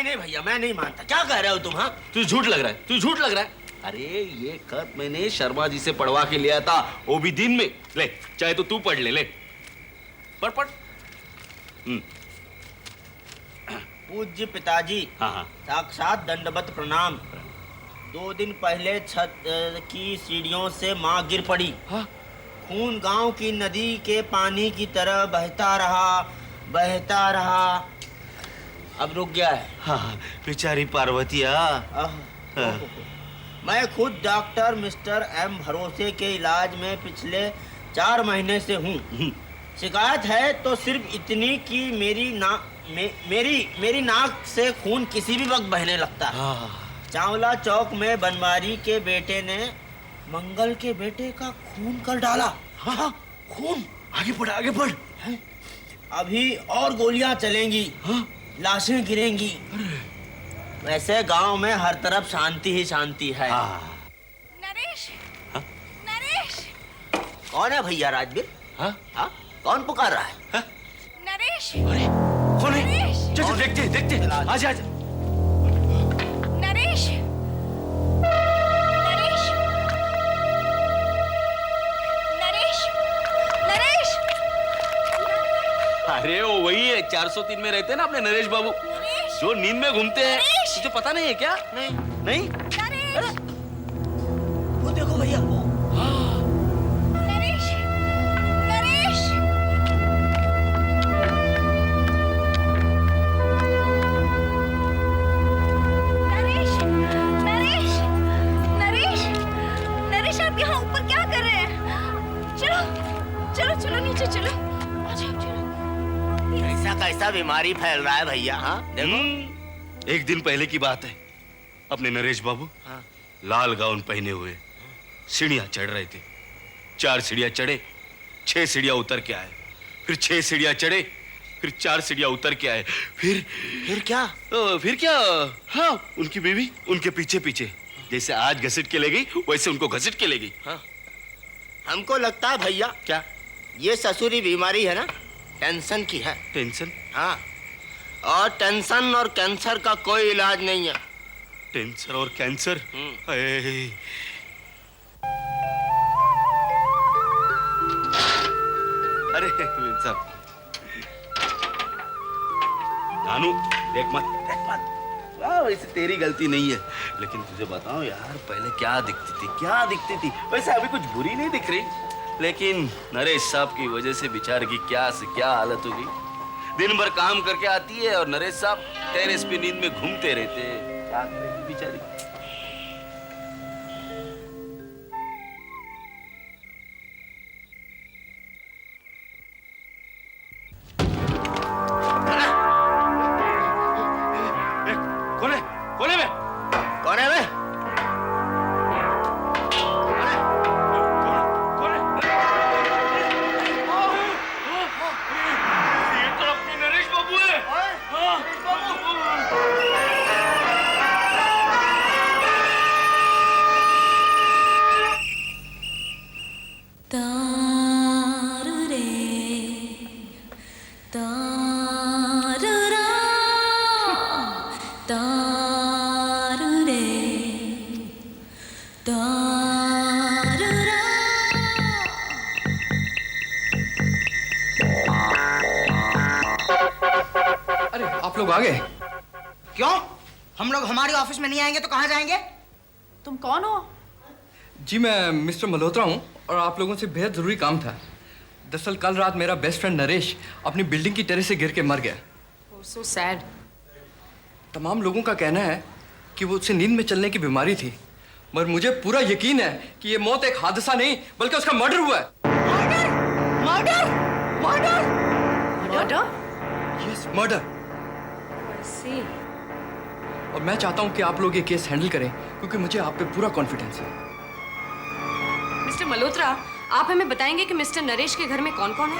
नहीं भैया, मैं नहीं मानता। क्या कह रहे हो तुम? हाँ, तुझे झूठ लग रहा है, तुझे झूठ लग रहा है। अरे ये खत मैंने शर्मा जी से पढ़वा के लिया था, वो भी दिन में। ले, चाहे तो तू पढ़ ले, ले पढ़ पढ़। पूज्य पिताजी, हाँ। साक्षात दंडवत प्रणाम। 2 दिन पहले छत की सीढ़ियों से माँ गिर पड़ी। हाँ? खून गांव की नदी के पानी की तरह बहता रहा, बहता रहा, अब रुक गया है। हाँ, बेचारी पार्वतिया। मैं खुद डॉक्टर मिस्टर एम भरोसे के इलाज में पिछले 4 महीने से हूँ। शिकायत है तो सिर्फ इतनी कि मेरी नाक से खून किसी भी वक्त बहने लगता है। चावला चौक में बनवारी के बेटे ने मंगल के बेटे का खून कर डाला। हाँ, खून। आगे बढ़, आगे बढ़। अभी और गोलियां चलेंगी। हाँ? लाशें गिरेंगी। वैसे गांव में हर तरफ शांति ही शांति है। नरेश, हाँ? नरेश। कौन है भैया राजवीर? हाँ? हाँ? कौन पुकार रहा है? हाँ? नरेश, अरे कौन है? नरेश। चल देखते देखते। आजा आजा। नरेश, नरेश, नरेश, नरेश। अरे वो वही है, 403 में रहते हैं ना अपने नरेश बाबू, नरेश, जो नींद में घूमते हैं। नरेश। तुझे पता नहीं है क्या? नहीं। नहीं? नरेश, वो देखो भैया, वो। नरेश, नरेश। नरेश, नरेश, नरेश, नरेश, आप यहाँ ऊपर क्या कर रहे हैं? चलो, चलो, चलो नीचे चलो। आ जाओ, चलो। कैसा कैसा बीमारी फैल रहा है भैया। हाँ देखो। एक दिन पहले की बात है, अपने नरेश बाबू हाँ। लाल गाउन पहने हुए सीढ़ियां चढ़ रहे थे। 4 सीढ़ियां चढ़े, 6 सीढ़ियां उतर के आए, फिर 6 सीढ़ियां चढ़े, फिर 4 सीढ़ियां उतर के आए, फिर क्या? फिर क्या? हाँ, उनकी बीवी उनके पीछे पीछे, जैसे आज घसीट के ले गई वैसे उनको घसीट के ले गई। हाँ। हमको लगता है भैया, क्या? ये ससुरी बीमारी है ना, टेंशन की है। टेंशन? हाँ, और टेंशन और कैंसर का कोई इलाज नहीं है। टेंशन और कैंसर? अरे साहब, नानू देख मत। वैसे तेरी गलती नहीं है, लेकिन तुझे बताऊं यार, पहले क्या दिखती थी, वैसे अभी कुछ बुरी नहीं दिख रही। लेकिन नरेश साहब की वजह से बेचारे की क्या से क्या हालत हो गई। दिन भर काम करके आती है और नरेश साहब टेरेस पे नींद में घूमते रहते हैं। क्या करेगी बेचारी। आ गए। क्यों? हम लोग हमारे ऑफिस में नहीं आएंगे तो कहाँ जाएंगे? तुम कौन हो? जी मैं मिस्टर मल्होत्रा हूँ और आप लोगों से बेहद जरूरी काम था। दरअसल कल रात मेरा बेस्ट फ्रेंड नरेश अपनी बिल्डिंग की टेरेस से गिर के मर गया। So sad. तमाम लोगों का कहना है कि वो उससे नींद में चलने की बीमारी थी, मगर मुझे पूरा यकीन है कि ये मौत एक हादसा नहीं बल्कि उसका मर्डर हुआ है। Murder? Murder? Murder? Murder? Yes, murder. I see. और मैं चाहता हूँ कि आप लोग ये केस हैंडल करें क्योंकि मुझे आप पे पूरा कॉन्फिडेंस है। मिस्टर मल्होत्रा, आप हमें बताएंगे कि मिस्टर नरेश के घर में कौन कौन है?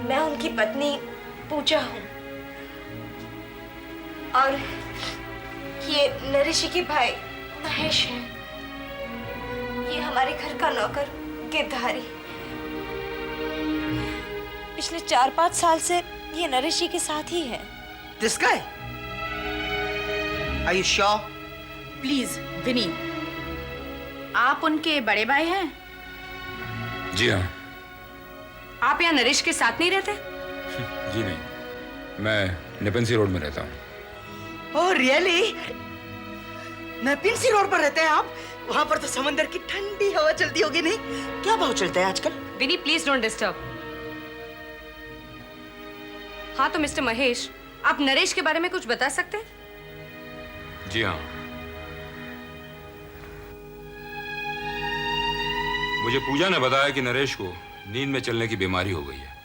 मैं उनकी पत्नी पूजा हूँ और ये नरेश के भाई महेश हैं। ये हमारे घर का नौकर गिरधारी। पिछले 4-5 साल से ये नरेश जी के साथ ही है। This guy? Are you sure? Please Vini, आप उनके बड़े भाई हैं? जी हाँ। आप यहाँ नरेश के साथ नहीं रहते? जी नहीं, मैं नेपेंसी रोड में रहता हूँ। Oh really? नेपिंसी रोड पर रहते हैं आप? वहाँ पर तो समंदर की ठंडी हवा चलती होगी नहीं? क्या भाव चलता है आजकल? विनी प्लीज डोंट डिस्टर्ब। हाँ तो मिस्टर महेश, आप नरेश के बारे में कुछ बता सकते हैं? जी हाँ, मुझे पूजा ने बताया कि नरेश को नींद में चलने की बीमारी हो गई है।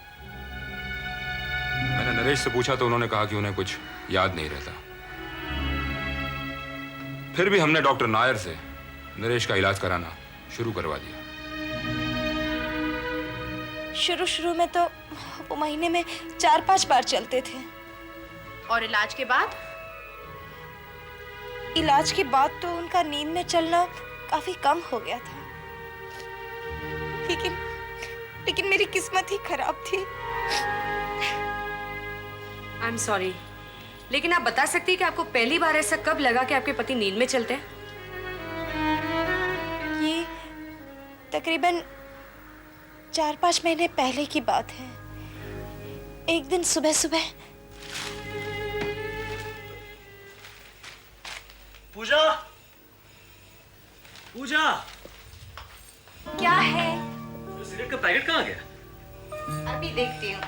मैंने नरेश से पूछा तो उन्होंने कहा कि उन्हें कुछ याद नहीं रहता। फिर भी हमने डॉक्टर नायर से नरेश का इलाज कराना शुरू करवा दिया। शुरू में तो वो महीने में 4-5 बार चलते थे। और इलाज के बाद? इलाज के बाद तो उनका नींद में चलना काफी कम हो गया था। लेकिन मेरी किस्मत ही खराब थी। आई एम सॉरी, लेकिन आप बता सकती हैं कि आपको पहली बार ऐसा कब लगा कि आपके पति नींद में चलते हैं? ये तकरीबन 4-5 महीने पहले की बात है। एक दिन सुबह पूजा, पूजा, क्या है? सिगरेट का पैकेट कहाँ गया? अभी देखती हूँ।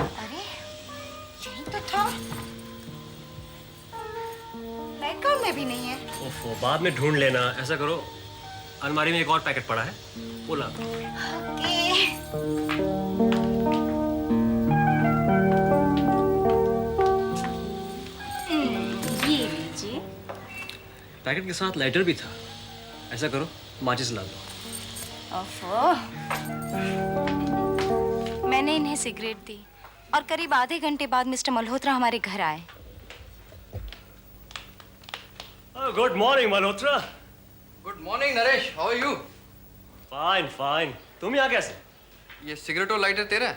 अरे यही तो था। बैकग्राउंड में भी नहीं है। ओफो, बाद में ढूंढ लेना। ऐसा करो, अलमारी में एक और पैकेट पड़ा है, वो ला दो। ये लीजिए। पैकेट के साथ लाइटर भी था। ऐसा करो, माचिस ला दो। ओफो। मैंने इन्हें सिगरेट दी और करीब आधे घंटे बाद मिस्टर मल्होत्रा हमारे घर आए। Good morning Malhotra. Good morning Naresh, how are you? Fine fine. तुम यहाँ कैसे? ये सिगरेट और लाइटर तेरा है?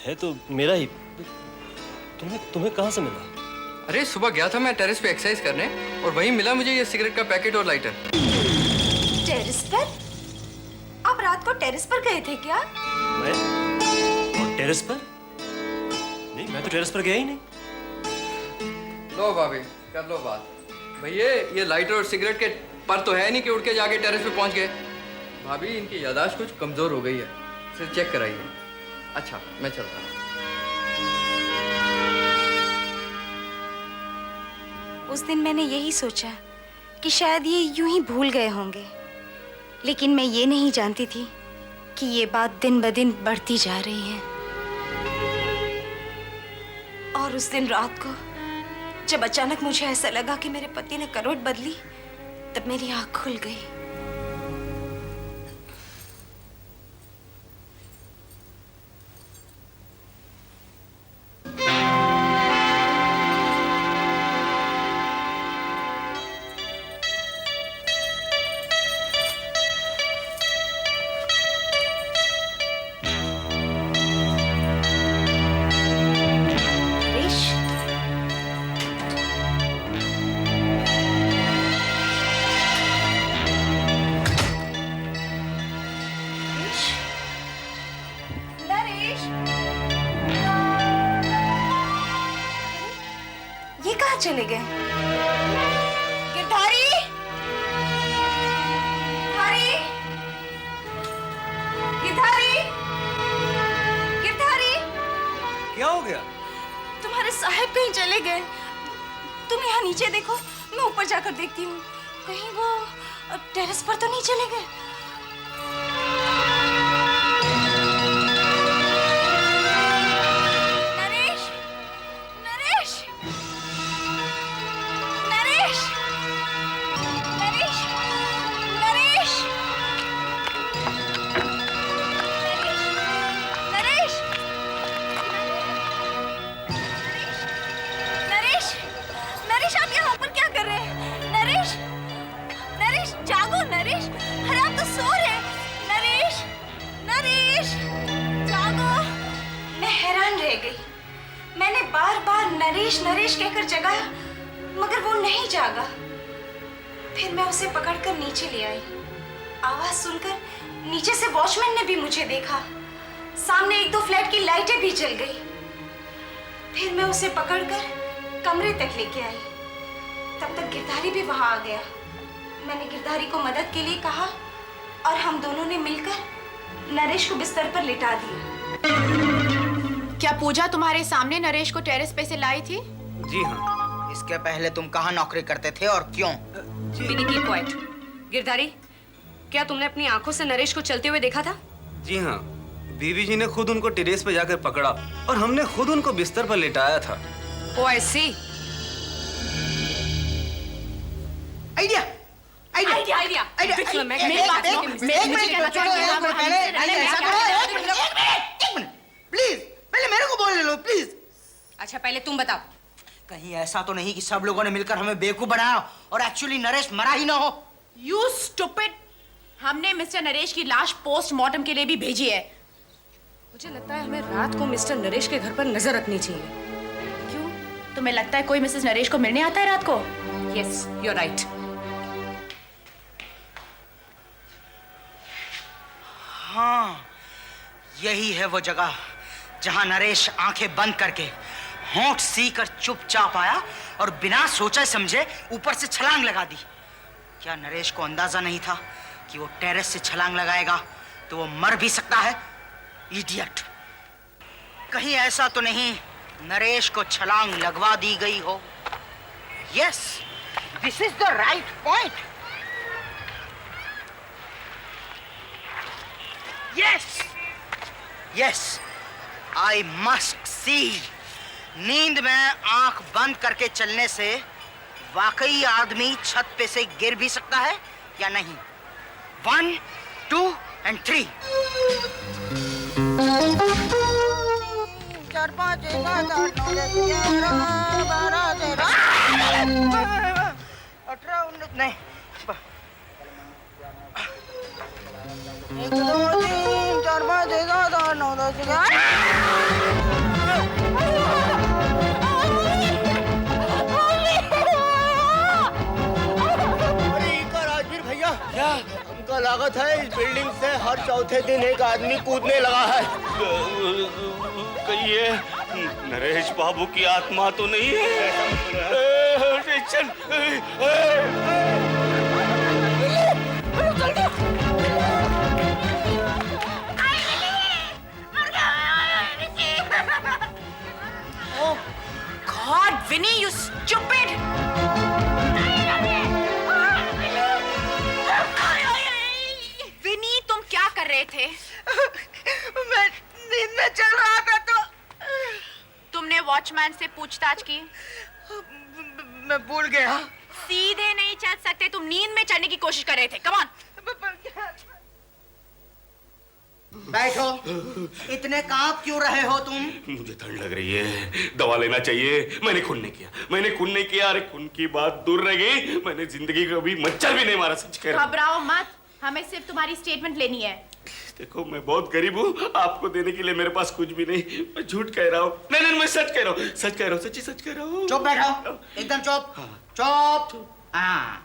है तो मेरा ही। तुम्हें कहाँ से मिला? अरे सुबह गया था मैं टेरेस पे एक्सरसाइज करने और वहीं मिला मुझे ये सिगरेट का पैकेट और लाइटर। टेरेस पर? आप रात को टेरेस पर गए थे क्या? मैं? और टेरेस पर? नहीं, मैं तो टेरेस पर गया ही नहीं। लो भाभी, कर लो बात। भैया ये लाइटर और सिगरेट के पर तो है नहीं कि उड़ के जाके टेरेस पे पहुंच गए। भाभी इनकी याददाश्त कुछ कमजोर हो गई है, इसे चेक कराइए। अच्छा मैं चलता हूँ। उस दिन मैंने यही सोचा कि शायद ये यूं ही भूल गए होंगे, लेकिन मैं ये नहीं जानती थी कि ये बात दिन ब दिन बढ़ती जा रही है। और उस दिन रात को जब अचानक मुझे ऐसा लगा कि मेरे पति ने करवट बदली, तब मेरी आँख खुल गई। चले गए। गिरधारी, गिरधारी, गिरधारी, गिरधारी। क्या हो गया? तुम्हारे साहब कहीं चले गए। तुम यहाँ नीचे देखो, मैं ऊपर जाकर देखती हूँ। कहीं वो टेरेस पर तो नहीं चले गए। अरे आप तो सो रहे हैं। नरेश, नरेश, जागो। मैं हैरान रह गई। मैंने बार बार नरेश नरेश कहकर जगाया, मगर वो नहीं जागा। फिर मैं उसे पकड़कर नीचे ले आई। आवाज सुनकर नीचे से वॉचमैन ने भी मुझे देखा। सामने 1-2 फ्लैट की लाइटें भी जल गई। फिर मैं उसे पकड़कर कमरे तक लेके आई। तब तक गिरधारी भी वहां आ गया। मैंने गिरधारी को मदद के लिए कहा और हम दोनों ने मिलकर नरेश को बिस्तर पर लिटा दिया। क्या पूजा तुम्हारे सामने नरेश को टेरेस पे से लाई थी? जी हाँ। इसके पहले तुम कहाँ नौकरी करते थे और क्यों? विनी कीप क्वाइट। गिरधारी, क्या तुमने अपनी आंखों से नरेश को चलते हुए देखा था? जी हाँ, बीवी जी ने खुद उनको टेरेस पे जाकर पकड़ा और हमने खुद उनको बिस्तर पर लेटाया था। Oh I see. Idea, idea, idea. Idea. मैं प्लीज पहले मेरे को बोलने लो प्लीज। अच्छा, पहले तुम बताओ। कहीं ऐसा तो नहीं कि सब लोगों ने मिलकर हमें बेवकूफ बनाया और एक्चुअली नरेश मरा ही ना हो? You stupid! हमने मिस्टर नरेश की लाश पोस्टमार्टम के लिए भी भेजी है। मुझे लगता है हमें रात को मिस्टर नरेश के घर पर नजर रखनी चाहिए। क्यों? तुम्हें लगता है कोई मिसेस नरेश को मिलने आता है रात को? Yes, you are right. हाँ, यही है वो जगह जहां नरेश आंखें बंद करके होंठ सीकर चुपचाप आया और बिना सोचे समझे ऊपर से छलांग लगा दी। क्या नरेश को अंदाजा नहीं था कि वो टेरेस से छलांग लगाएगा तो वो मर भी सकता है? इडियट! कहीं ऐसा तो नहीं नरेश को छलांग लगवा दी गई हो? Yes, this is the right point. Yes, yes, I must see. नींद में आंख बंद करके चलने से वाकई आदमी छत पे से गिर भी सकता है या नहीं? 1, 2 and 3। 4, 5, 6, 7, 8, 9, 10, 11, 12, 13, 18, 19 नहीं। 1, 2, 3, 4, 5, 6, 7, 8, 9, 10, 11। हमको लागत है इस बिल्डिंग से हर चौथे दिन एक आदमी कूदने लगा है। कहीं ये नरेश बाबू की आत्मा तो नहीं है? Oh God, Vinny, you stupid! विनी, तुम क्या कर रहे थे? मैं नींद में चल रहा था तो तुमने वॉचमैन से पूछताछ की? मैं भूल गया। सीधे नहीं चल सकते, तुम नींद में चढ़ने की कोशिश कर रहे थे। Come on. बैठो। इतने कांप क्यों रहे हो तुम? मुझे ठंड लग रही है, दवा लेना चाहिए। मैंने खून नहीं किया। अरे खून की बात दूर रह गई, मैंने जिंदगी कभी मच्छर भी नहीं मारा। सच कह रहा हूं। घबराओ मत, हमें सिर्फ तुम्हारी स्टेटमेंट लेनी है। देखो, मैं बहुत गरीब हूँ, आपको देने के लिए मेरे पास कुछ भी नहीं। मैं झूठ कह रहा हूँ। नहीं, मैं सच कह रहा हूँ, सच्ची सच कह रहा हूँ। चुप बैठो, एकदम चुप। चुप। हाँ,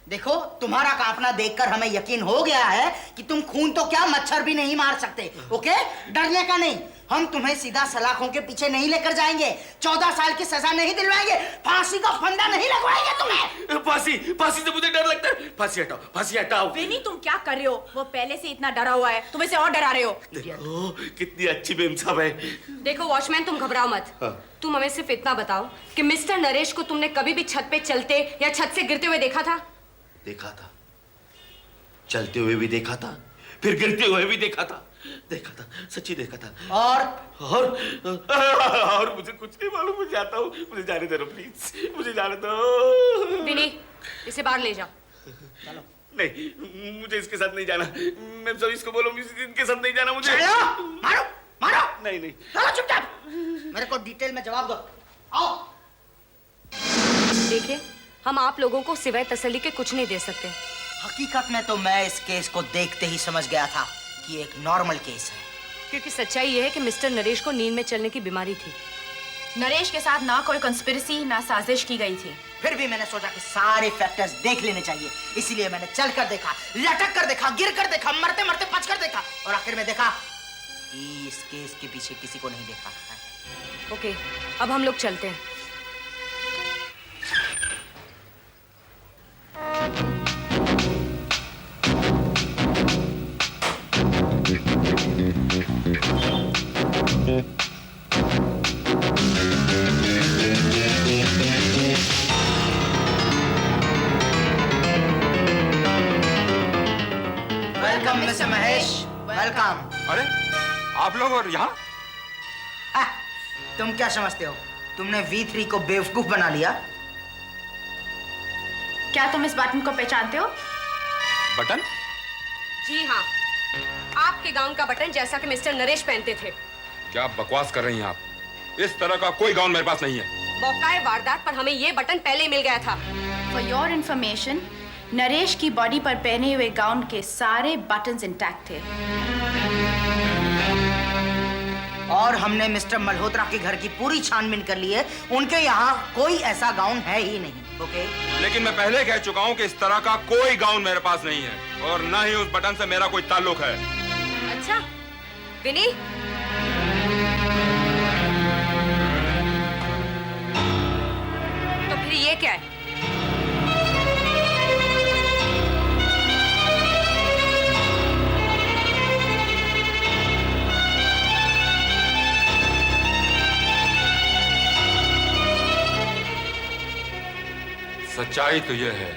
देखो, तुम्हारा कांपना देखकर हमें यकीन हो गया है कि तुम खून तो क्या मच्छर भी नहीं मार सकते। ओके, डरने का नहीं। हम तुम्हें सीधा सलाखों के पीछे नहीं लेकर जाएंगे। 14 साल की सजा नहीं दिलवाएंगे। फांसी का फंदा नहीं लगवाएंगे तुम्हें। फांसी से मुझे डर लगता है। फांसी हटाओ। विनी, तुम क्या कर रहे हो? वो पहले से इतना डरा हुआ है, तुम इसे और डरा रहे हो। देखो, कितनी अच्छी बेइंसाफ है। देखो वॉचमैन, तुम घबराओ मत। तुम हमें सिर्फ इतना बताओ कि मिस्टर नरेश को तुमने कभी भी छत पे चलते या छत से गिरते हुए देखा था? देखा था, चलते हुए भी देखा था, फिर गिरते हुए भी देखा था, सच्ची देखा था। और मुझे कुछ नहीं मालूम। मुझे जाता हूँ, मुझे जाने दो प्लीज, मुझे जाने दो। विनी, इसे बाहर ले जाओ। चलो। नहीं, मुझे इसके साथ नहीं जाना। मैं सब इसको बोलूँ, इनके साथ नहीं जाना मुझे। मारो। नहीं। चलो चुपचाप, मेरे को डिटेल में जवाब दो। आओ। देखिए, हम आप लोगों को सिवाय तसल्ली के कुछ नहीं दे सकते। हकीकत में तो मैं इस केस को देखते ही समझ गया था कि एक नॉर्मल केस है। क्योंकि सच्चाई ये है कि मिस्टर नरेश को नींद में चलने की बीमारी थी। नरेश के साथ ना कोई कंस्पिरेसी ना साजिश की गई थी। फिर भी मैंने सोचा कि सारे फैक्टर्स देख लेने चाहिए, इसीलिए मैंने चल कर देखा, लटक कर देखा, गिर कर देखा, मरते मरते बच कर देखा और आखिर में देखा कि इस केस के पीछे किसी को नहीं देखा। ओके, अब हम लोग चलते हैं। Welcome mister Mahesh, welcome. अरे आप लोग और यहाँ? तुम क्या समझते हो? तुमने V3 को बेवकूफ बना लिया। क्या तुम इस बटन को पहचानते हो? बटन? जी हाँ, आपके गाउन का बटन जैसा कि मिस्टर नरेश पहनते थे। क्या बकवास कर रही हैं आप? इस तरह का कोई गाउन मेरे पास नहीं है। मौकाए वारदात पर हमें ये बटन पहले ही मिल गया था। फॉर योर इंफॉर्मेशन, नरेश की बॉडी पर पहने हुए गाउन के सारे बटन्स इंटैक्ट थे। और हमने मिस्टर मल्होत्रा के घर की पूरी छानबीन कर ली है, उनके यहाँ कोई ऐसा गाउन है ही नहीं। ओके? लेकिन मैं पहले कह चुका हूँ कि इस तरह का कोई गाउन मेरे पास नहीं है और ना ही उस बटन से मेरा कोई ताल्लुक है। अच्छा, विनी? तो फिर ये क्या है? सच्चाई तो यह है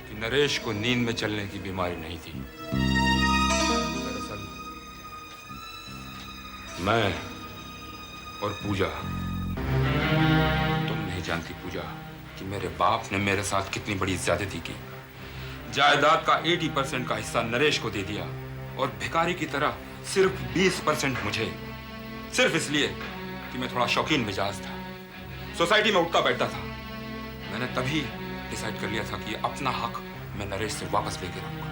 कि नरेश को नींद में चलने की बीमारी नहीं थी। दरअसल मैं और पूजा, तुम नहीं जानती पूजा कि मेरे बाप ने मेरे साथ कितनी बड़ी ज्यादती की। जायदाद का 80% का हिस्सा नरेश को दे दिया और भिखारी की तरह सिर्फ 20% मुझे, सिर्फ इसलिए कि मैं थोड़ा शौकीन मिजाज था, सोसाइटी में उठता बैठता था। मैंने तभी डिसाइड कर लिया था कि अपना हक मैं नरेश से वापस लेके रहूंगा।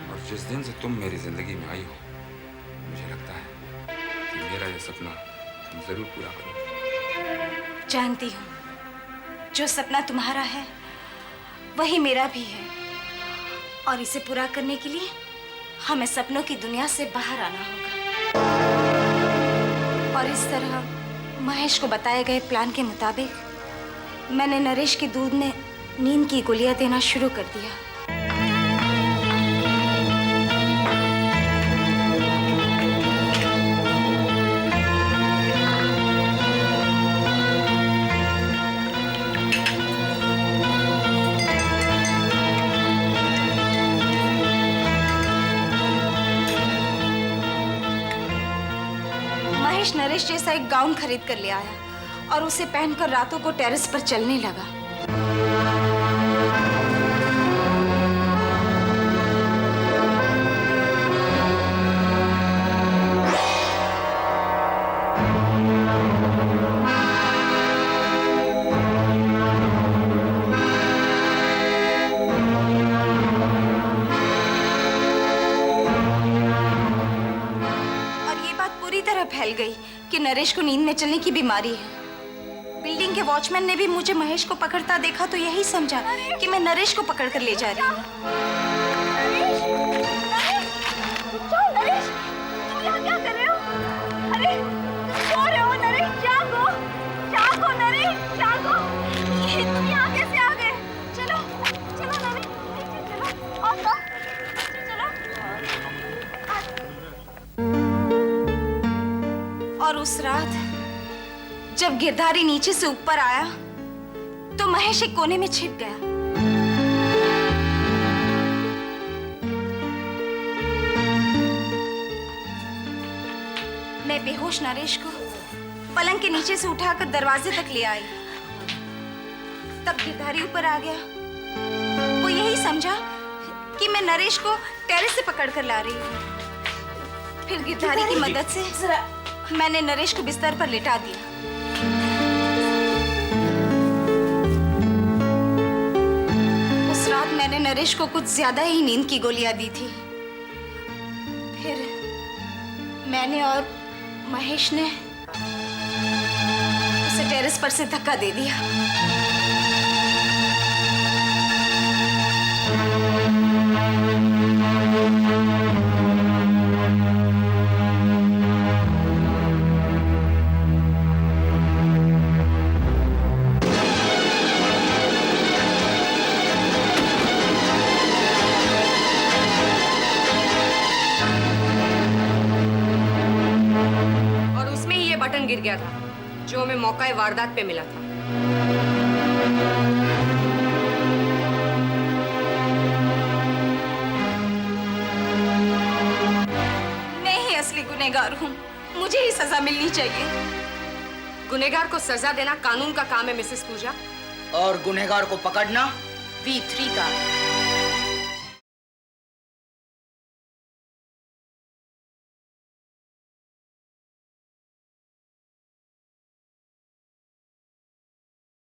और जिस दिन से तुम मेरी जिंदगी में आई हो, मुझे लगता है कि मेरा यह सपना तुम जरूर पूरा करोगे। जानती हूँ, जो सपना तुम्हारा है वही मेरा भी है, और इसे पूरा करने के लिए हमें सपनों की दुनिया से बाहर आना होगा। और इस तरह महेश को बताए गए प्लान के मुताबिक मैंने नरेश के दूध में नींद की गोलियां देना शुरू कर दिया। महेश नरेश जैसा एक गाउन खरीद कर ले आया और उसे पहनकर रातों को टेरेस पर चलने लगा। और ये बात पूरी तरह फैल गई कि नरेश को नींद में चलने की बीमारी है। बिल्डिंग के वॉचमैन ने भी मुझे महेश को पकड़ता देखा तो यही समझा कि मैं नरेश को पकड़कर ले जा रही हूँ। नरेश, तुम यहाँ क्या कर रहे हो? अरे, सो रहे हो नरेश? जागो, जागो नरेश, जागो। ये तुम यहाँ कैसे आ गए? चलो, चलो नरेश, नीचे चलो, और तो, नीचे चलो। और उस रात जब गिरधारी नीचे से ऊपर आया तो महेश एक कोने में छिप गया। मैं बेहोश नरेश को पलंग के नीचे से उठाकर दरवाजे तक ले आई। तब गिरधारी ऊपर आ गया। वो यही समझा कि मैं नरेश को टेरेस से पकड़कर ला रही हूँ। फिर गिरधारी की मदद से मैंने नरेश को बिस्तर पर लिटा दिया। उस मैंने नरेश को कुछ ज्यादा ही नींद की गोलियां दी थी। फिर मैंने और महेश ने उसे टेरेस पर से धक्का दे दिया। और उसमें ही ये बटन गिर गया था जो हमें मौका वारदात पे मिला था। मैं ही असली गुनहगार हूँ, मुझे ही सजा मिलनी चाहिए। गुनहगार को सजा देना कानून का काम है मिसेस पूजा। और गुनहगार को पकड़ना V3 का।